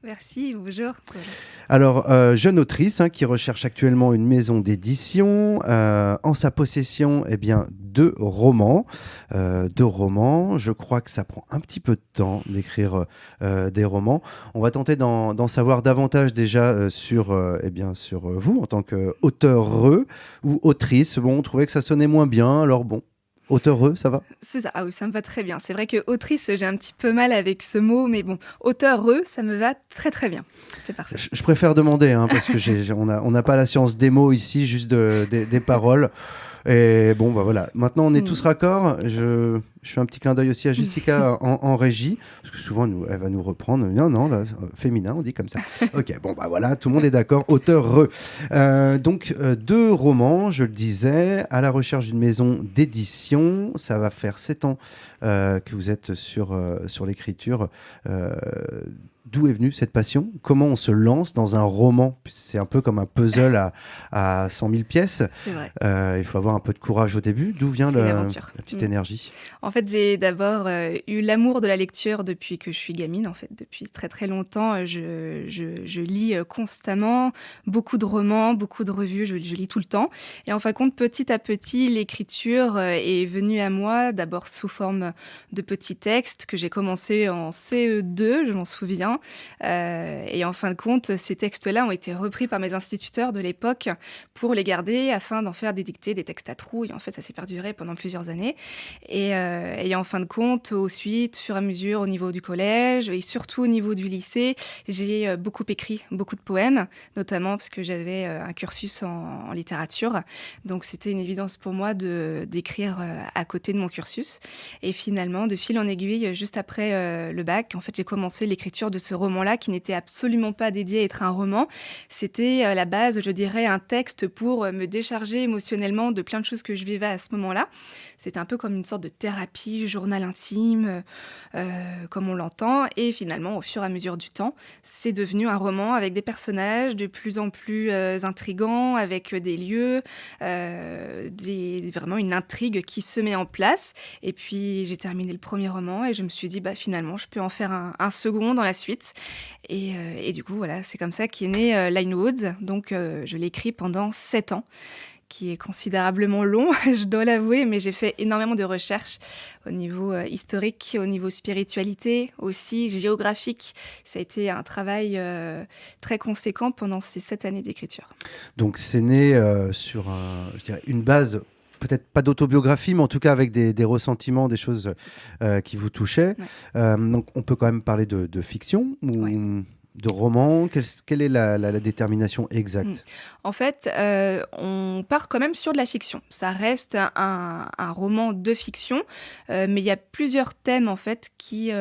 Merci, bonjour. Alors, jeune autrice qui recherche actuellement une maison d'édition. En sa possession, eh bien, deux romans. Deux romans. Je crois que ça prend un petit peu de temps d'écrire des romans. On va tenter d'en savoir davantage déjà sur vous en tant qu'auteureux ou autrice. Bon, on trouvait que ça sonnait moins bien. Alors bon, auteureux, ça va? C'est ça, ah oui, ça me va très bien. C'est vrai que autrice, j'ai un petit peu mal avec ce mot, mais bon, auteureux, ça me va très très bien. C'est parfait. Je préfère demander, parce que on n'a pas la science des mots ici, juste des paroles. Et bon, bah voilà. Maintenant, on est tous raccords. Je fais un petit clin d'œil aussi à Jessica en régie, parce que souvent, elle va nous reprendre. Non, non, là, féminin, on dit comme ça. Ok, bon, bah voilà, tout le monde est d'accord. Auteur-re. Donc, deux romans, je le disais, à la recherche d'une maison d'édition. Ça va faire 7 ans que vous êtes sur l'écriture. D'où est venue cette passion? Comment on se lance dans un roman? C'est un peu comme un puzzle à 100 000 pièces. C'est vrai. Il faut avoir un peu de courage au début. D'où vient la petite énergie? En fait, j'ai d'abord eu l'amour de la lecture depuis que je suis gamine. En fait, depuis très très longtemps, je lis constamment beaucoup de romans, beaucoup de revues. Je lis tout le temps. Et en fin de compte, petit à petit, l'écriture est venue à moi, d'abord sous forme de petits textes que j'ai commencé en CE2, je m'en souviens. Et en fin de compte, ces textes-là ont été repris par mes instituteurs de l'époque pour les garder afin d'en faire des dictées, des textes à trous. Et en fait, ça s'est perduré pendant plusieurs années. Et en fin de compte, suite, fur et à mesure, au niveau du collège et surtout au niveau du lycée, j'ai beaucoup écrit, beaucoup de poèmes, notamment parce que j'avais un cursus en littérature. Donc, c'était une évidence pour moi d'écrire à côté de mon cursus. Et finalement, de fil en aiguille, juste après le bac, en fait, j'ai commencé l'écriture de ce roman-là qui n'était absolument pas dédié à être un roman. C'était à la base, je dirais, un texte pour me décharger émotionnellement de plein de choses que je vivais à ce moment-là. C'était un peu comme une sorte de thérapie, journal intime, comme on l'entend. Et finalement, au fur et à mesure du temps, c'est devenu un roman avec des personnages de plus en plus intrigants, avec des lieux, vraiment une intrigue qui se met en place. Et puis, j'ai terminé le premier roman et je me suis dit, finalement, je peux en faire un second dans la suite. Et du coup, voilà, c'est comme ça qu'est né Line Woods. Donc, je l'ai écrit pendant 7 ans, qui est considérablement long, je dois l'avouer, mais j'ai fait énormément de recherches au niveau historique, au niveau spiritualité, aussi géographique. Ça a été un travail très conséquent pendant ces 7 années d'écriture. Donc c'est né sur je dirais une base, peut-être pas d'autobiographie, mais en tout cas avec des ressentiments, des choses qui vous touchaient. Ouais. Donc on peut quand même parler de fiction ou... Ouais. De roman, quelle est la détermination exacte? En fait, on part quand même sur de la fiction. Ça reste un roman de fiction, mais il y a plusieurs thèmes en fait qui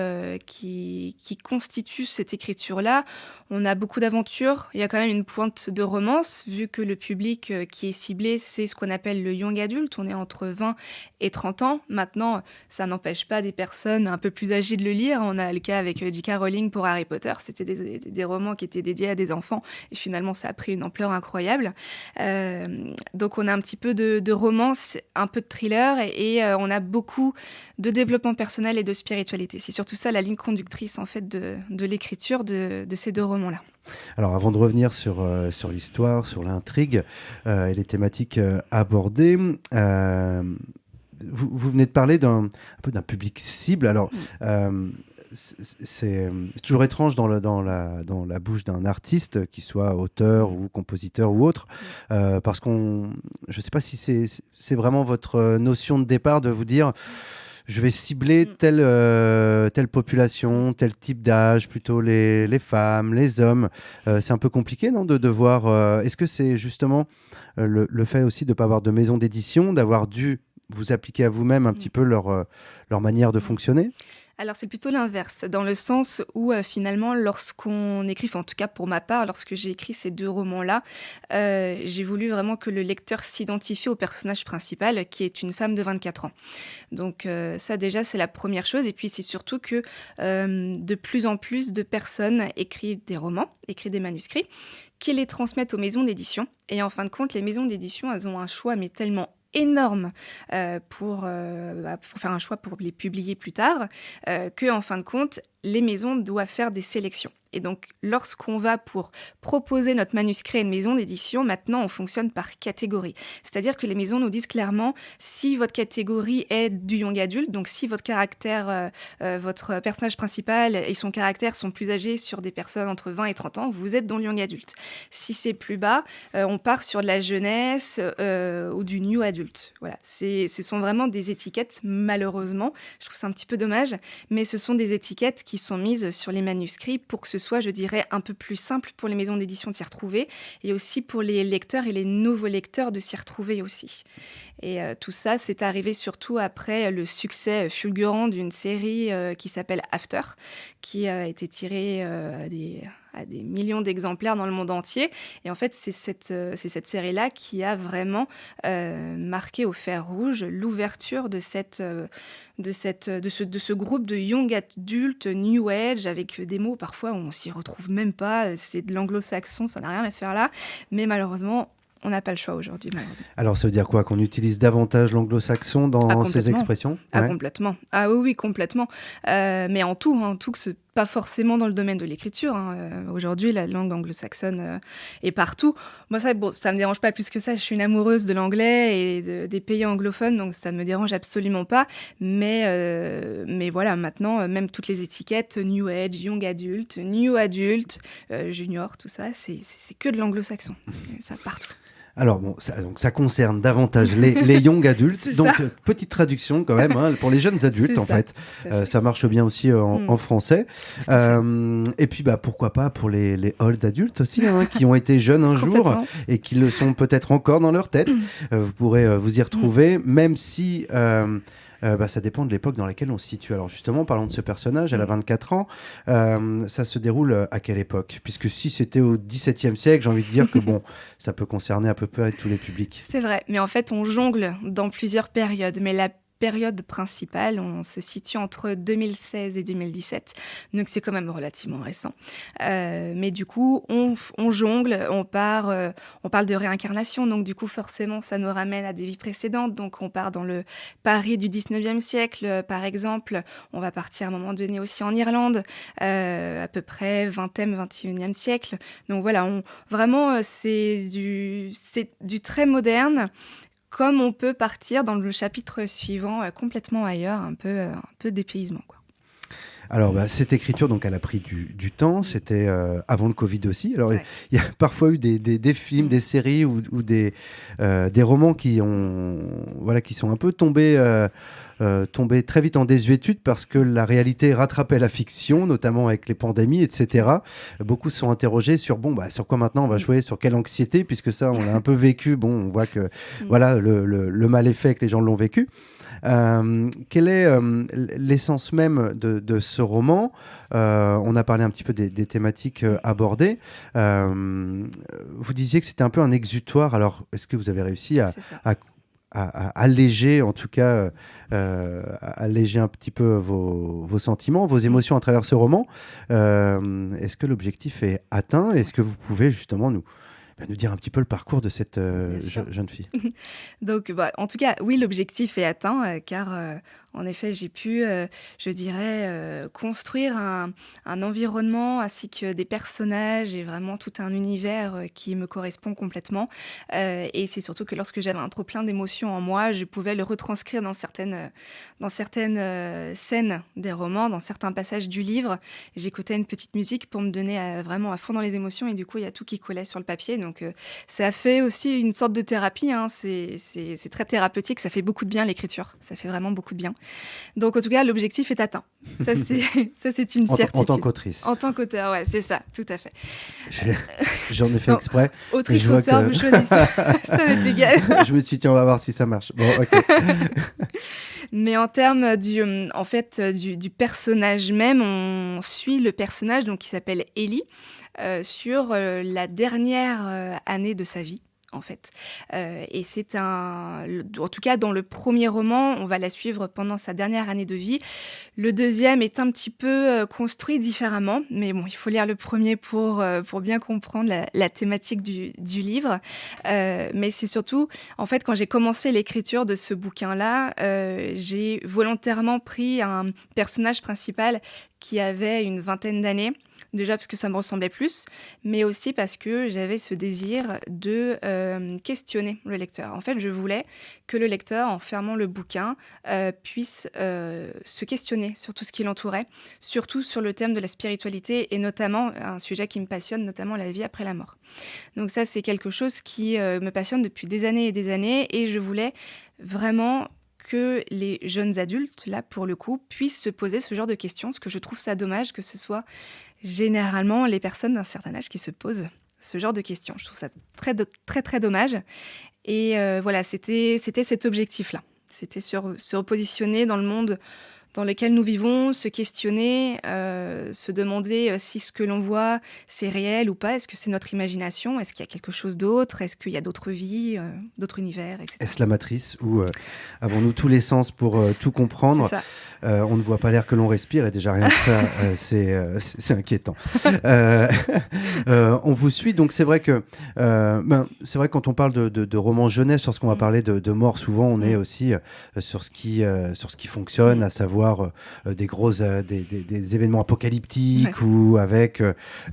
constituent cette écriture-là. On a beaucoup d'aventures, il y a quand même une pointe de romance, vu que le public qui est ciblé, c'est ce qu'on appelle le young adulte. On est entre 20 et 30 ans. Maintenant, ça n'empêche pas des personnes un peu plus âgées de le lire. On a le cas avec J.K. Rowling pour Harry Potter. C'était des romans qui étaient dédiés à des enfants. Et finalement, ça a pris une ampleur incroyable. Donc, on a un petit peu de romance, un peu de thriller et on a beaucoup de développement personnel et de spiritualité. C'est surtout ça la ligne conductrice en fait de l'écriture de ces deux romans-là. Alors avant de revenir sur l'histoire, sur l'intrigue et les thématiques abordées, vous venez de parler un peu d'un public cible. Alors, c'est toujours étrange dans la bouche d'un artiste, qu'il soit auteur ou compositeur ou autre, parce je ne sais pas si c'est vraiment votre notion de départ de vous dire je vais cibler telle population, tel type d'âge, plutôt les femmes, les hommes. C'est un peu compliqué, non, de voir... Est-ce que c'est justement le fait aussi de ne pas avoir de maison d'édition, d'avoir dû vous appliquer à vous-même un petit peu leur manière de fonctionner? Alors c'est plutôt l'inverse, dans le sens où finalement lorsqu'on écrit, en tout cas pour ma part, lorsque j'ai écrit ces deux romans-là, j'ai voulu vraiment que le lecteur s'identifie au personnage principal, qui est une femme de 24 ans. Donc ça déjà c'est la première chose, et puis c'est surtout que de plus en plus de personnes écrivent des romans, écrivent des manuscrits, qui les transmettent aux maisons d'édition, et en fin de compte les maisons d'édition elles ont un choix mais tellement énorme pour faire un choix pour les publier plus tard, que en fin de compte les maisons doivent faire des sélections. Et donc, lorsqu'on va pour proposer notre manuscrit à une maison d'édition, maintenant, on fonctionne par catégorie. C'est-à-dire que les maisons nous disent clairement si votre catégorie est du young adulte, donc si votre personnage principal et son caractère sont plus âgés sur des personnes entre 20 et 30 ans, vous êtes dans le young adulte. Si c'est plus bas, on part sur de la jeunesse ou du new adulte. Voilà. Ce sont vraiment des étiquettes, malheureusement. Je trouve ça un petit peu dommage, mais ce sont des étiquettes qui sont mises sur les manuscrits pour que ce soit, je dirais, un peu plus simple pour les maisons d'édition de s'y retrouver et aussi pour les lecteurs et les nouveaux lecteurs de s'y retrouver aussi. Et tout ça, c'est arrivé surtout après le succès fulgurant d'une série qui s'appelle After, qui a été tirée à des millions d'exemplaires dans le monde entier. Et en fait, c'est cette série-là qui a vraiment marqué au fer rouge l'ouverture de ce groupe de young adultes New Age, avec des mots parfois on s'y retrouve même pas. C'est de l'anglo-saxon, ça n'a rien à faire là. Mais malheureusement, on n'a pas le choix aujourd'hui, malheureusement. Alors, ça veut dire quoi? Qu'on utilise davantage l'anglo-saxon dans ces expressions? Ah, complètement. Ah oui, complètement. Mais en tout, que c'est pas forcément dans le domaine de l'écriture. Aujourd'hui, la langue anglo-saxonne est partout. Moi, ça me dérange pas plus que ça. Je suis une amoureuse de l'anglais et des pays anglophones, donc ça me dérange absolument pas. Mais voilà, maintenant, même toutes les étiquettes, New Age, Young Adult, New Adult, Junior, tout ça, c'est que de l'anglo-saxon. Ça partout. Alors bon, ça concerne davantage les young adultes. Donc petite traduction quand même pour les jeunes adultes en fait. Ça marche bien aussi en français. Et puis pourquoi pas pour les old adultes aussi qui ont été jeunes un jour et qui le sont peut-être encore dans leur tête. Vous pourrez vous y retrouver, même si ça dépend de l'époque dans laquelle on se situe. Alors justement, parlons de ce personnage, elle a 24 ans. Ça se déroule à quelle époque? Puisque si c'était au XVIIe siècle, j'ai envie de dire que ça peut concerner à peu près tous les publics. C'est vrai, mais en fait, on jongle dans plusieurs périodes. Mais la période principale, on se situe entre 2016 et 2017, donc c'est quand même relativement récent. Mais du coup, on jongle, on parle de réincarnation, donc du coup, forcément, ça nous ramène à des vies précédentes. Donc on part dans le Paris du 19e siècle, par exemple. On va partir à un moment donné aussi en Irlande, à peu près 20e, 21e siècle. Donc voilà, vraiment, c'est du très moderne, comme on peut partir dans le chapitre suivant complètement ailleurs, un peu dépaysement, quoi. Alors, cette écriture, donc, elle a pris du temps. C'était avant le Covid aussi. Alors, il y a parfois eu des films, des séries ou des romans qui sont un peu tombés très vite en désuétude parce que la réalité rattrapait la fiction, notamment avec les pandémies, etc. Beaucoup se sont interrogés sur sur quoi maintenant on va jouer, sur quelle anxiété, puisque ça, on l'a un peu vécu. On voit que le mal est fait, que les gens l'ont vécu. Quelle est l'essence même de ce roman? On a parlé un petit peu des thématiques abordées. Vous disiez que c'était un peu un exutoire. Alors, est-ce que vous avez réussi à alléger, en tout cas, alléger un petit peu vos sentiments, vos émotions à travers ce roman? Est-ce que l'objectif est atteint? Est-ce que vous pouvez justement nous dire un petit peu le parcours de cette jeune fille? Donc, en tout cas, oui, l'objectif est atteint, car en effet, j'ai pu, construire un environnement ainsi que des personnages et vraiment tout un univers qui me correspond complètement. Et c'est surtout que lorsque j'avais un trop plein d'émotions en moi, je pouvais le retranscrire dans certaines scènes des romans, dans certains passages du livre. J'écoutais une petite musique pour me donner vraiment à fond dans les émotions et du coup, il y a tout qui collait sur le papier. Donc, ça a fait aussi une sorte de thérapie. C'est très thérapeutique. Ça fait beaucoup de bien, l'écriture. Ça fait vraiment beaucoup de bien. Donc, en tout cas, l'objectif est atteint. Ça, c'est une certitude. En tant qu'autrice. En tant qu'auteur, ouais, c'est ça, tout à fait. J'en ai fait exprès. Autrice, auteur, vous choisissez. Ça m'est égal. Je me suis dit, on va voir si ça marche. Bon, ok. Mais en termes du personnage même, on suit le personnage donc, qui s'appelle Ellie sur la dernière année de sa vie. En fait. Et c'est en tout cas, dans le premier roman, on va la suivre pendant sa dernière année de vie. Le deuxième est un petit peu construit différemment, mais bon, il faut lire le premier pour bien comprendre la thématique du livre. Mais c'est surtout, en fait, quand j'ai commencé l'écriture de ce bouquin-là, j'ai volontairement pris un personnage principal qui avait une vingtaine d'années. Déjà parce que ça me ressemblait plus, mais aussi parce que j'avais ce désir de questionner le lecteur. En fait, je voulais que le lecteur, en fermant le bouquin, puisse se questionner sur tout ce qui l'entourait, surtout sur le thème de la spiritualité et notamment un sujet qui me passionne, notamment la vie après la mort. Donc ça, c'est quelque chose qui me passionne depuis des années et je voulais vraiment que les jeunes adultes, là pour le coup, puissent se poser ce genre de questions, parce que je trouve ça dommage que ce soit généralement les personnes d'un certain âge qui se posent ce genre de questions. Je trouve ça très, très, très dommage. Et voilà, c'était cet objectif-là. C'était se repositionner dans le monde dans lequel nous vivons, se questionner, se demander si ce que l'on voit, c'est réel ou pas. Est-ce que c'est notre imagination? Est-ce qu'il y a quelque chose d'autre? Est-ce qu'il y a d'autres vies, d'autres univers, etc. Est-ce la matrice ou avons-nous tous les sens pour tout comprendre? C'est ça. On ne voit pas l'air que l'on respire et déjà rien que ça, c'est inquiétant. On vous suit, donc c'est vrai que c'est vrai que quand on parle de romans jeunesse, lorsqu'on va parler de mort, souvent on est aussi sur ce qui fonctionne, à savoir des événements apocalyptiques ou avec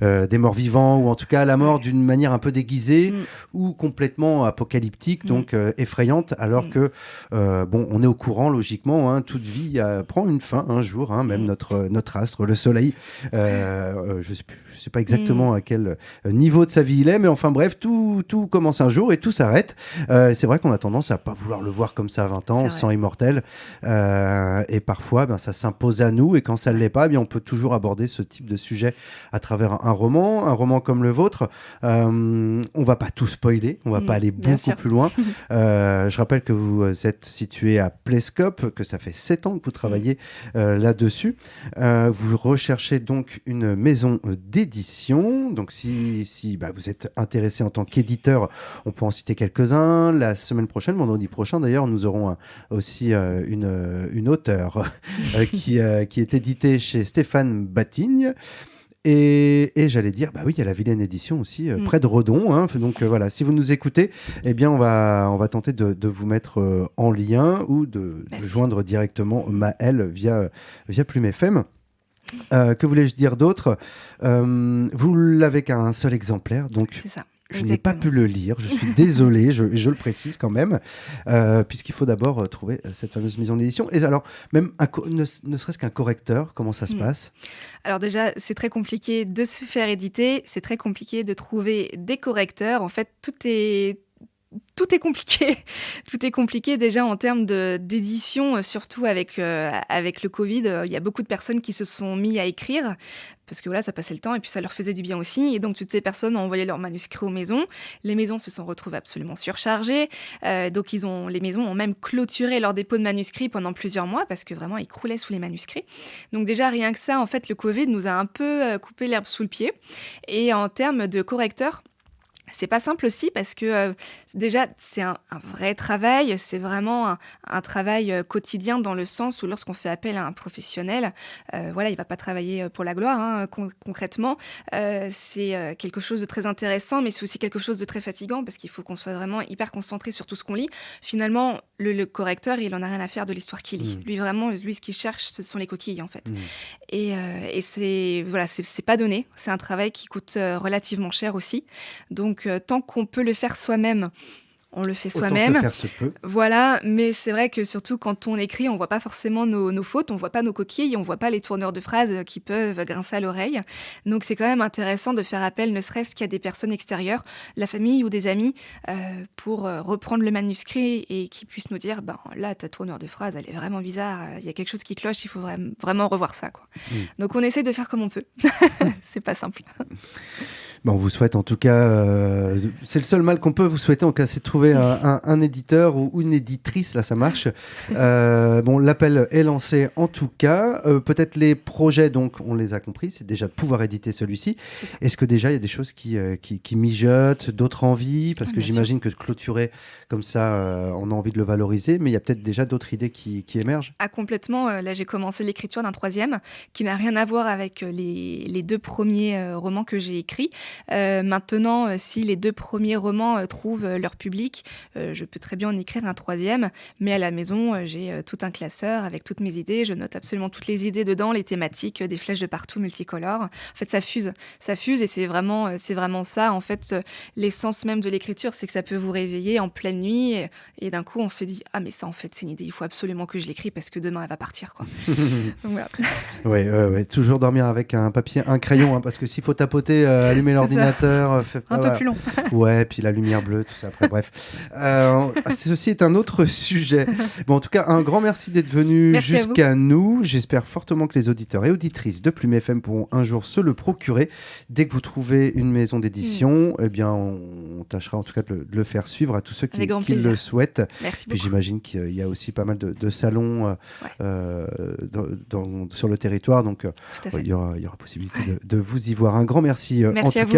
des morts vivants ou en tout cas la mort d'une manière un peu déguisée ou complètement apocalyptique, donc effrayante, alors que on est au courant logiquement, hein, toute vie prend une fin un jour, hein, même notre astre, le soleil, je sais pas exactement à quel niveau de sa vie il est, mais enfin bref, tout commence un jour et tout s'arrête. C'est vrai qu'on a tendance à pas vouloir le voir comme ça à 20 ans, on se sent immortel, et parfois ça s'impose à nous, et quand ça ne l'est pas, on peut toujours aborder ce type de sujet à travers un roman comme le vôtre. On va pas tout spoiler, on va pas aller beaucoup plus loin. Je rappelle que vous êtes situé à Plescope, que ça fait 7 ans que vous travaillez là-dessus. Vous recherchez donc une maison d'édition. Donc si vous êtes intéressé en tant qu'éditeur, on peut en citer quelques-uns. La semaine prochaine, vendredi prochain d'ailleurs, nous aurons aussi une auteure qui est éditée chez Stéphane Batigne. Et j'allais dire, il y a la Vilaine Édition aussi, près de Redon. Hein. Donc voilà, si vous nous écoutez, on va tenter de vous mettre en lien ou de joindre directement Maëlle via Plume FM. Que voulais-je dire d'autre? Vous l'avez qu'un seul exemplaire, donc c'est ça. Je n'ai pas pu le lire, je suis désolé, je le précise quand même, puisqu'il faut d'abord trouver cette fameuse maison d'édition. Et alors, même ne serait-ce qu'un correcteur, comment ça se passe? Alors déjà, c'est très compliqué de se faire éditer, c'est très compliqué de trouver des correcteurs. En fait, tout est compliqué. Tout est compliqué déjà en termes d'édition, surtout avec le Covid. Il y a beaucoup de personnes qui se sont mis à écrire parce que voilà, ça passait le temps et puis ça leur faisait du bien aussi. Et donc, toutes ces personnes ont envoyé leurs manuscrits aux maisons. Les maisons se sont retrouvées absolument surchargées. Donc, les maisons ont même clôturé leur dépôt de manuscrits pendant plusieurs mois parce que vraiment, ils croulaient sous les manuscrits. Donc déjà, rien que ça, en fait, le Covid nous a un peu coupé l'herbe sous le pied. Et en termes de correcteurs, c'est pas simple aussi parce que déjà, c'est un vrai travail, c'est vraiment un travail quotidien dans le sens où lorsqu'on fait appel à un professionnel, il va pas travailler pour la gloire, hein, concrètement. C'est quelque chose de très intéressant, mais c'est aussi quelque chose de très fatigant parce qu'il faut qu'on soit vraiment hyper concentré sur tout ce qu'on lit. Finalement, le correcteur, il en a rien à faire de l'histoire qu'il lit. Lui, ce qu'il cherche, ce sont les coquilles, en fait. Et c'est pas donné. C'est un travail qui coûte relativement cher aussi. Donc, tant qu'on peut le faire soi-même, on le fait soi-même. Autant que faire se peut. Voilà, mais c'est vrai que surtout quand on écrit, on voit pas forcément nos fautes, on voit pas nos coquilles, on voit pas les tourneurs de phrases qui peuvent grincer à l'oreille. Donc c'est quand même intéressant de faire appel, ne serait-ce qu'à des personnes extérieures, la famille ou des amis, pour reprendre le manuscrit et qui puissent nous dire, là, ta tournure de phrase, elle est vraiment bizarre, il y a quelque chose qui cloche, il faut vraiment revoir ça, quoi. Donc on essaie de faire comme on peut. C'est pas simple. On vous souhaite en tout cas, c'est le seul mal qu'on peut vous souhaiter en cas, c'est de trouver un éditeur ou une éditrice, là ça marche. L'appel est lancé en tout cas. Peut-être les projets, donc on les a compris, c'est déjà de pouvoir éditer celui-ci. Est-ce que déjà il y a des choses qui mijotent, d'autres envies? Parce que j'imagine que de clôturer comme ça, on a envie de le valoriser, mais il y a peut-être déjà d'autres idées qui émergent. Ah, complètement. Là, j'ai commencé l'écriture d'un 3e qui n'a rien à voir avec les 2 premiers romans que j'ai écrits. Maintenant, si les 2 premiers romans trouvent leur public, je peux très bien en écrire un 3e, mais à la maison, j'ai tout un classeur avec toutes mes idées. Je note absolument toutes les idées dedans, les thématiques, des flèches de partout multicolores. En fait, ça fuse et c'est vraiment ça. En fait, l'essence même de l'écriture, c'est que ça peut vous réveiller en pleine nuit et d'un coup, on se dit ah mais ça en fait c'est une idée, il faut absolument que je l'écris parce que demain elle va partir quoi. Donc voilà. Ouais, toujours dormir avec un papier, un crayon, hein, parce que s'il faut tapoter, allumer l'ordinateur, un peu plus long. Ouais, puis la lumière bleue, tout ça. Après, bref, ceci est un autre sujet. Bon, en tout cas, un grand merci d'être venu jusqu'à nous. J'espère fortement que les auditeurs et auditrices de Plume FM pourront un jour se le procurer. Dès que vous trouvez une maison d'édition, eh bien, on tâchera en tout cas de le faire suivre à tous ceux qui le souhaitent. Merci beaucoup. Puis j'imagine qu'il y a aussi pas mal de salons sur le territoire, donc il y aura possibilité de vous y voir. Un grand merci. Merci à vous.